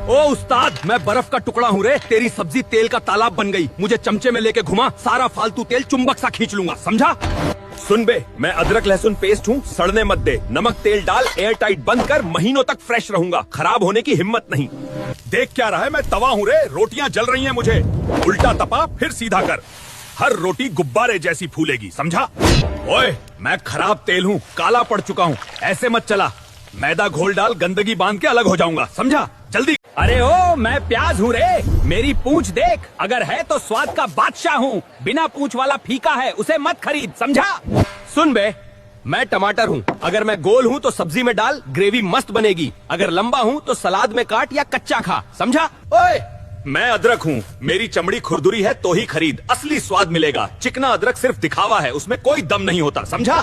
ओ उस्ताद, मैं बर्फ का टुकड़ा हूँ रे। तेरी सब्जी तेल का तालाब बन गई। मुझे चमचे में लेके घुमा, सारा फालतू तेल चुंबक सा खींच लूंगा, समझा? सुन बे, मैं अदरक लहसुन पेस्ट हूँ, सड़ने मत दे। नमक तेल डाल, एयर टाइट बंद कर, महीनों तक फ्रेश रहूंगा। खराब होने की हिम्मत नहीं। देख क्या रहा है, मैं तवा हूँ रे। रोटियां जल रही हैं मुझे। उल्टा तपा फिर सीधा कर। हर रोटी गुब्बारे जैसी फूलेगी, समझा? ओए, मैं खराब तेल हूँ, काला पड़ चुका हूँ। ऐसे मत चला। मैदा घोल डाल, गंदगी बांध के अलग हो जाऊंगा, समझा? जल्दी। अरे ओ, मैं प्याज हूँ रे। मेरी पूंछ देख, अगर है तो स्वाद का बादशाह हूँ। बिना पूंछ वाला फीका है, उसे मत खरीद, समझा? सुन बे, मैं टमाटर हूँ। अगर मैं गोल हूँ तो सब्जी में डाल, ग्रेवी मस्त बनेगी। अगर लंबा हूँ तो सलाद में काट या कच्चा खा, समझा? ओए, मैं अदरक हूँ। मेरी चमड़ी खुरदुरी है तो ही खरीद, असली स्वाद मिलेगा। चिकना अदरक सिर्फ दिखावा है, उसमें कोई दम नहीं होता, समझा?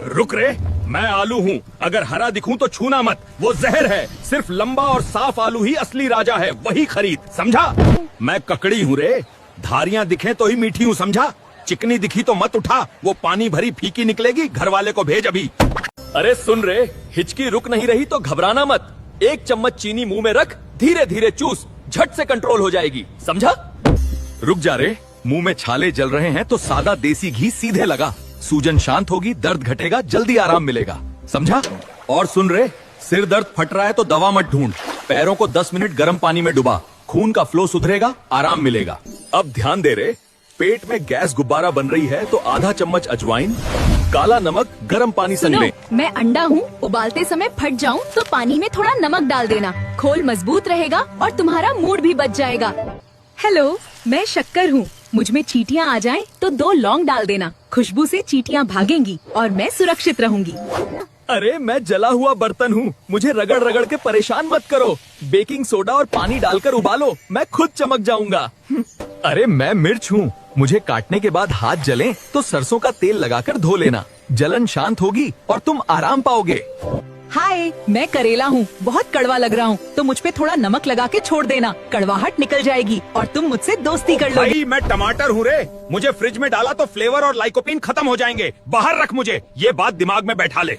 रुक रे, मैं आलू हूँ। अगर हरा दिखूं तो छूना मत, वो जहर है। सिर्फ लंबा और साफ आलू ही असली राजा है, वही खरीद, समझा? मैं ककड़ी हूँ रे। धारियां दिखे तो ही मीठी हूँ, समझा? चिकनी दिखी तो मत उठा, वो पानी भरी फीकी निकलेगी। घर वाले को भेज अभी। अरे सुन रे, हिचकी रुक नहीं रही तो घबराना मत। 1 चम्मच चीनी मुंह में रख, धीरे धीरे चूस, झट से कंट्रोल हो जाएगी, समझा? रुक जा रे, मुंह में छाले जल रहे हैं तो सादा देसी घी सीधे लगा। सूजन शांत होगी, दर्द घटेगा, जल्दी आराम मिलेगा, समझा? और सुन रे, सिर दर्द फट रहा है तो दवा मत ढूंढ। पैरों को 10 मिनट गर्म पानी में डुबा, खून का फ्लो सुधरेगा, आराम मिलेगा। अब ध्यान दे रे, पेट में गैस गुब्बारा बन रही है तो आधा चम्मच अजवाइन, काला नमक, गर्म पानी संग सुनो, ले। मैं अंडा हूँ। उबालते समय फट जाऊँ तो पानी में थोड़ा नमक डाल देना। खोल मजबूत रहेगा और तुम्हारा मूड भी बच जाएगा। हेलो, मैं शक्कर हूँ। मुझ में चींटियाँ आ जाएं तो 2 लौंग डाल देना। खुशबू से चींटियाँ भागेंगी और मैं सुरक्षित रहूंगी। अरे मैं जला हुआ बर्तन हूँ, मुझे रगड़ रगड़ के परेशान मत करो। बेकिंग सोडा और पानी डालकर उबालो, मैं खुद चमक जाऊंगा। अरे मैं मिर्च हूँ। मुझे काटने के बाद हाथ जले तो सरसों का तेल लगाकर धो लेना। जलन शांत होगी और तुम आराम पाओगे। हाय, मैं करेला हूँ। बहुत कड़वा लग रहा हूँ तो मुझ पे थोड़ा नमक लगा के छोड़ देना। कड़वाहट निकल जाएगी और तुम मुझसे दोस्ती कर लोगे। भाई, मैं टमाटर हूँ रे। मुझे फ्रिज में डाला तो फ्लेवर और लाइकोपीन खत्म हो जाएंगे। बाहर रख मुझे, ये बात दिमाग में बैठा ले।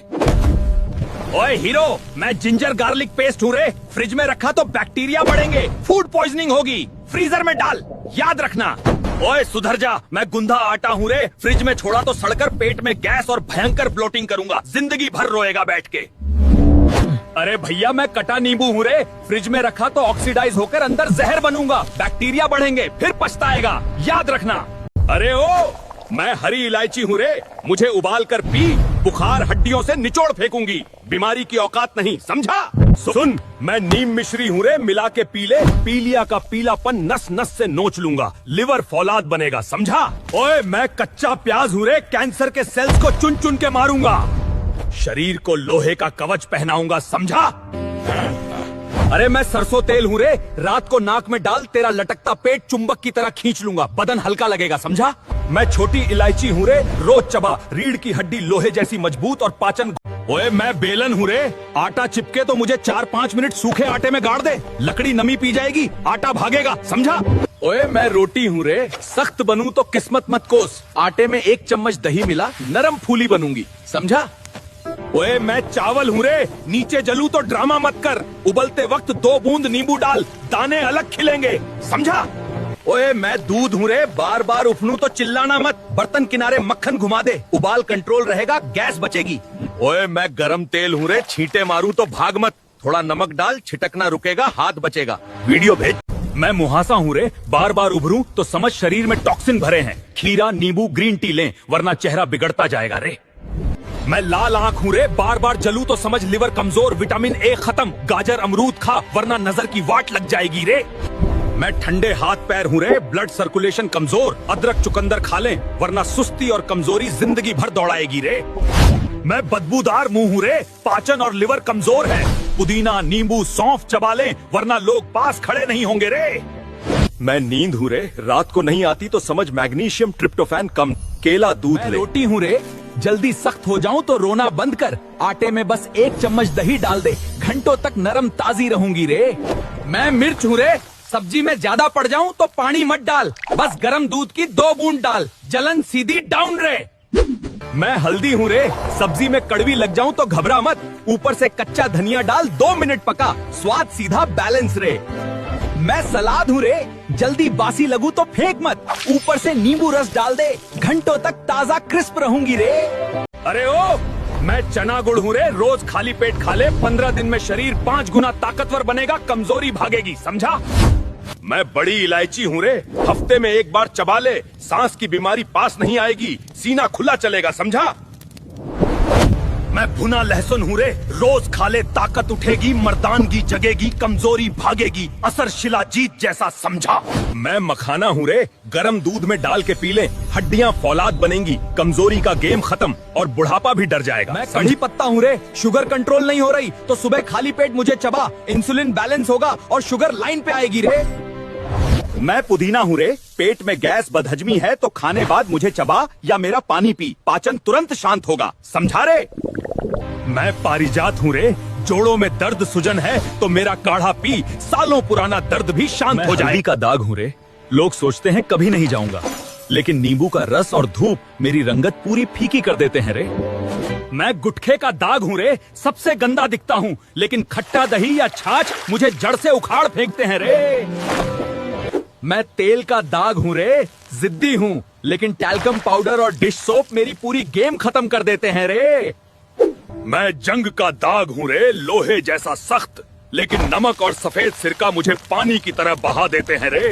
ओए हीरो, मैं जिंजर गार्लिक पेस्ट हूँ रे। फ्रिज में रखा तो बैक्टीरिया बढ़ेंगे, फूड पॉइजनिंग होगी। फ्रीजर में डाल, याद रखना। ओए सुधर जा, मैं गुंधा आटा हूँ रे। फ्रिज में छोड़ा तो सड़कर पेट में गैस और भयंकर ब्लोटिंग करूंगा। जिंदगी भर रोएगा बैठ के। अरे भैया, मैं कटा नींबू हूँ रे। फ्रिज में रखा तो ऑक्सीडाइज होकर अंदर जहर बनूंगा। बैक्टीरिया बढ़ेंगे, फिर पछताएगा, याद रखना। अरे ओ, मैं हरी इलायची हूँ रे। मुझे उबाल कर पी, बुखार हड्डियों से निचोड़ फेंकूंगी। बीमारी की औकात नहीं, समझा? सुन, मैं नीम मिश्री हूँ रे। मिला के पी ले, पीलिया का पीलापन नस नस से नोच लूंगा। लिवर फौलाद बनेगा, समझा? ओए, मैं कच्चा प्याज हूँ रे। कैंसर के सेल्स को चुन चुन के मारूंगा। शरीर को लोहे का कवच पहनाऊंगा, समझा? अरे मैं सरसों तेल हूँ रे। रात को नाक में डाल, तेरा लटकता पेट चुंबक की तरह खींच लूंगा। बदन हल्का लगेगा, समझा? मैं छोटी इलायची हूँ रे। रोज चबा, रीढ़ की हड्डी लोहे जैसी मजबूत और पाचन। ओए, मैं बेलन हूँ रे। आटा चिपके तो मुझे 4-5 मिनट सूखे आटे में गाड़ दे। लकड़ी नमी पी जाएगी, आटा भागेगा, समझा? ओए, मैं रोटी हूँ रे। सख्त बनूं तो किस्मत मत कोस। आटे में 1 चम्मच दही मिला, नरम फूली बनूंगी, समझा? ओए, मैं चावल हूँ रे। नीचे जलूं तो ड्रामा मत कर। उबलते वक्त 2 बूंद नींबू डाल, दाने अलग खिलेंगे, समझा? ओए, मैं दूध हूँ रे। बार बार उफनूं तो चिल्लाना मत। बर्तन किनारे मक्खन घुमा दे, उबाल कंट्रोल रहेगा, गैस बचेगी। ओए, मैं गरम तेल हूँ रे। छींटे मारूं तो भाग मत। थोड़ा नमक डाल, छिटकना रुकेगा, हाथ बचेगा। वीडियो भेज। मैं मुहासा हूँ रे। बार बार उभरूं तो समझ शरीर में टॉक्सिन भरे हैं। खीरा, नींबू, ग्रीन टी लें, वरना चेहरा बिगड़ता जाएगा रे। मैं लाल आंख हूँ रे। बार बार जलूं तो समझ लिवर कमजोर, विटामिन ए खत्म। गाजर अमरूद खा, वरना नजर की वाट लग जाएगी रे। मैं ठंडे हाथ पैर हूँ रे। ब्लड सर्कुलेशन कमजोर। अदरक चुकंदर खा लें, वरना सुस्ती और कमजोरी जिंदगी भर दौड़ाएगी रे। मैं बदबूदार मुंह हूँ रे। पाचन और लिवर कमजोर है। पुदीना, नींबू, सौंफ चबा लें, वरना लोग पास खड़े नहीं होंगे रे। मैं नींद हूँ रे। रात को नहीं आती तो समझ मैग्नीशियम ट्रिप्टोफैन कम। केला, दूध ले। रोटी हूँ रे। जल्दी सख्त हो जाऊं तो रोना बंद कर। आटे में बस 1 चम्मच दही डाल दे, घंटों तक नरम ताजी रहूंगी रे। मैं मिर्च हूँ रे। सब्जी में ज्यादा पड़ जाऊं तो पानी मत डाल, बस गर्म दूध की 2 बूंद डाल। जलन सीधी डाउन रे। मैं हल्दी हूँ रे, सब्जी में कड़वी लग जाऊं तो घबरा मत। ऊपर से कच्चा धनिया डाल, 2 मिनट पका, स्वाद सीधा बैलेंस रे। मैं सलाद हूँ रे, जल्दी बासी लगूं तो फेंक मत। ऊपर से नींबू रस डाल दे, घंटों तक ताजा क्रिस्प रहूंगी रे। अरे ओ, मैं चना गुड़ हूँ रे, रोज खाली पेट खा ले, 15 दिन में शरीर 5 गुना ताकतवर बनेगा, कमजोरी भागेगी, समझा? मैं बड़ी इलायची हूँ रे, हफ्ते में 1 बार चबा ले, सांस की बीमारी पास नहीं आएगी, सीना खुला चलेगा, समझा? मैं भुना लहसुन हूँ रे, रोज खा ले, ताकत उठेगी, मर्दानगी जगेगी, कमजोरी भागेगी, असर शिलाजीत जैसा, समझा? मैं मखाना हूँ रे, गरम दूध में डाल के पी ले, हड्डियाँ फौलाद बनेंगी, कमजोरी का गेम खत्म और बुढ़ापा भी डर जाएगा। मैं कढ़ी पत्ता हूँ रे, शुगर कंट्रोल नहीं हो रही तो सुबह खाली पेट मुझे चबा, इंसुलिन बैलेंस होगा और शुगर लाइन पे आएगी रे। मैं पुदीना हूँ रे, पेट में गैस बदहजमी है तो खाने बाद मुझे चबा या मेरा पानी पी, पाचन तुरंत शांत होगा, समझा रे? मैं पारिजात हूँ रे, जोड़ों में दर्द सुजन है तो मेरा काढ़ा पी, सालों पुराना दर्द भी शांत हो जाए। हल्दी का दाग हूँ रे, लोग सोचते हैं कभी नहीं जाऊंगा, लेकिन नींबू का रस और धूप मेरी रंगत पूरी फीकी कर देते हैं रे। मैं गुटखे का दाग हूँ रे, सबसे गंदा दिखता हूँ, लेकिन खट्टा दही या छाछ मुझे जड़ से उखाड़ फेंकते हैं रे। मैं तेल का दाग हूँ रे, जिद्दी हूँ, लेकिन टैल्कम पाउडर और डिश सोप मेरी पूरी गेम खत्म कर देते हैं रे। मैं जंग का दाग हूँ रे, लोहे जैसा सख्त, लेकिन नमक और सफेद सिरका मुझे पानी की तरह बहा देते हैं रे।